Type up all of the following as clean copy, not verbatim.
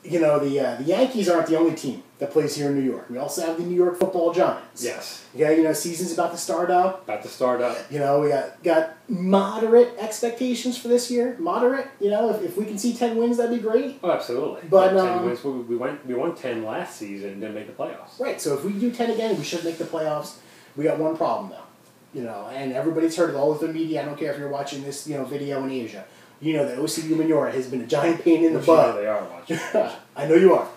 you know, the Yankees aren't the only team that plays here in New York. We also have the New York Football Giants. Yes. Yeah, you know, season's about to start up. About to start up. You know, we got moderate expectations for this year. Moderate, you know, if we can see 10 wins, that'd be great. Oh, absolutely. But 10 wins. We won 10 last season and didn't make the playoffs. Right. So if we do 10 again, we should make the playoffs. We got one problem though, you know, and everybody's heard it all with the media. I don't care if you're watching this, you know, video in Asia. You know that Osi Umenyiora has been a giant pain in the butt. You know they are watching. I know you are.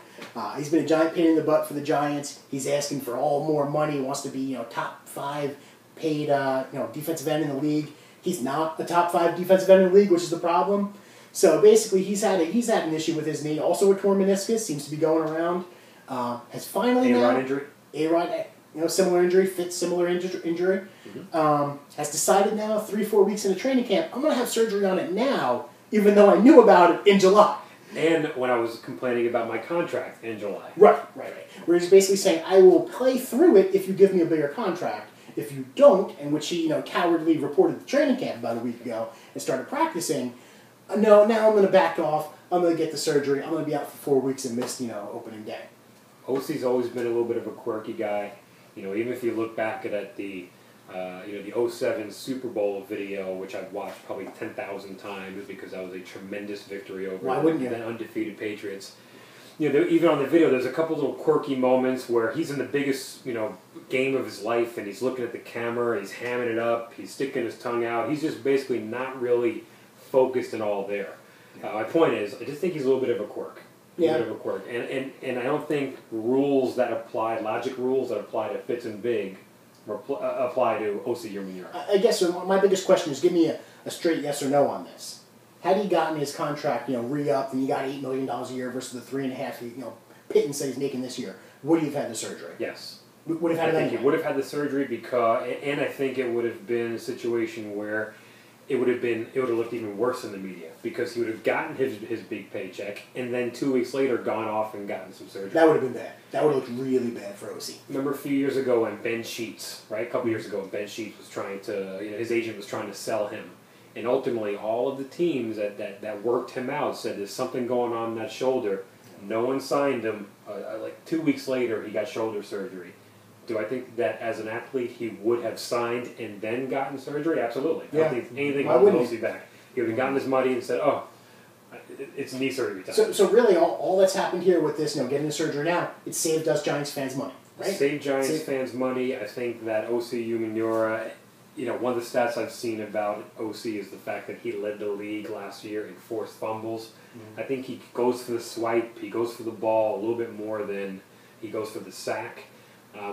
He's been a giant pain in the butt for the Giants. He's asking for all more money. He wants to be, you know, top 5 paid, you know, defensive end in the league. He's not a top 5 defensive end in the league, which is the problem. So basically, he's had an issue with his knee. Also, a torn meniscus seems to be going around. Has finally A-Rod injury. A-Rod, you know, similar injury, fits similar injury. Mm-hmm. Has decided now, 3-4 weeks into training camp, I'm going to have surgery on it now, even though I knew about it in July. And when I was complaining about my contract in July. Right. Where he's basically saying, I will play through it if you give me a bigger contract. If you don't, and which he, you know, cowardly reported to training camp about a week ago and started practicing, no, now I'm going to back off. I'm going to get the surgery. I'm going to be out for 4 weeks and miss, you know, opening day. Osi's always been a little bit of a quirky guy. You know, even if you look back at the you know, the 07 Super Bowl video, which I've watched probably 10,000 times because that was a tremendous victory over the undefeated Patriots. You know, even on the video, there's a couple little quirky moments where he's in the biggest, you know, game of his life, and he's looking at the camera, he's hamming it up, he's sticking his tongue out. He's just basically not really focused and all there. My point is, I just think he's a little bit of a quirk. Yeah. A bit of a quirk. And I don't think rules that apply, logic rules that apply to Fitz and Big, apply to Osi Umenyiora. I guess so. My biggest question is, give me a straight yes or no on this. Had he gotten his contract, you know, re-upped and he got $8 million a year versus the 3.5, you know, Pittman said he's making this year, would he have had the surgery? Yes. Would have had it anyway? I think he would have had the surgery because, and I think it would have been a situation where it would have looked even worse in the media because he would have gotten his big paycheck and then 2 weeks later gone off and gotten some surgery. That would have been bad. That would have looked really bad for Osi. Remember a few years ago when Ben Sheets, right? A couple years ago when Ben Sheets was trying to, you know, his agent was trying to sell him. And ultimately all of the teams that worked him out said there's something going on in that shoulder. No one signed him. Like 2 weeks later he got shoulder surgery. Do I think that as an athlete he would have signed and then gotten surgery? Absolutely. Yeah. I don't think anything would hold Osi back. He would have gotten his money and said, oh, it's knee surgery time. So really all that's happened here with this, you know, getting the surgery now, it saved us Giants fans money, right? Saved Giants fans money. I think that Osi Umenyiora, you know, one of the stats I've seen about Osi is the fact that he led the league last year in forced fumbles. Mm-hmm. I think he goes for the swipe, he goes for the ball a little bit more than he goes for the sack.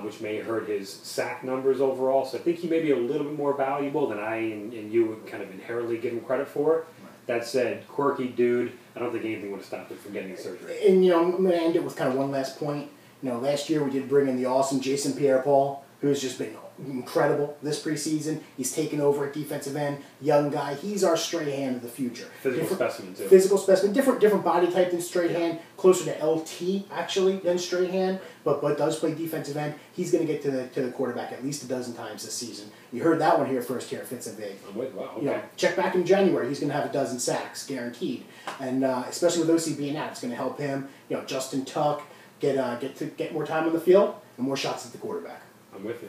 Which may hurt his sack numbers overall. So I think he may be a little bit more valuable than I and you would kind of inherently give him credit for. Right. That said, quirky dude, I don't think anything would have stopped him from getting surgery. And, you know, I'm going to end it with kind of one last point. You know, last year we did bring in the awesome Jason Pierre-Paul, who's just been incredible this preseason. He's taken over at defensive end, young guy. He's our straight hand of the future. Physical specimen too. Physical specimen, different body type than straight hand, closer to LT actually than straight hand, but does play defensive end. He's going to get to the quarterback at least a dozen times this season. You heard that one here first here, Fitz and Big. Wow, okay. You know, check back in January. He's going to have a dozen sacks guaranteed, and especially with Osi being out, it's going to help him. You know, Justin Tuck get more time on the field and more shots at the quarterback. I'm with you.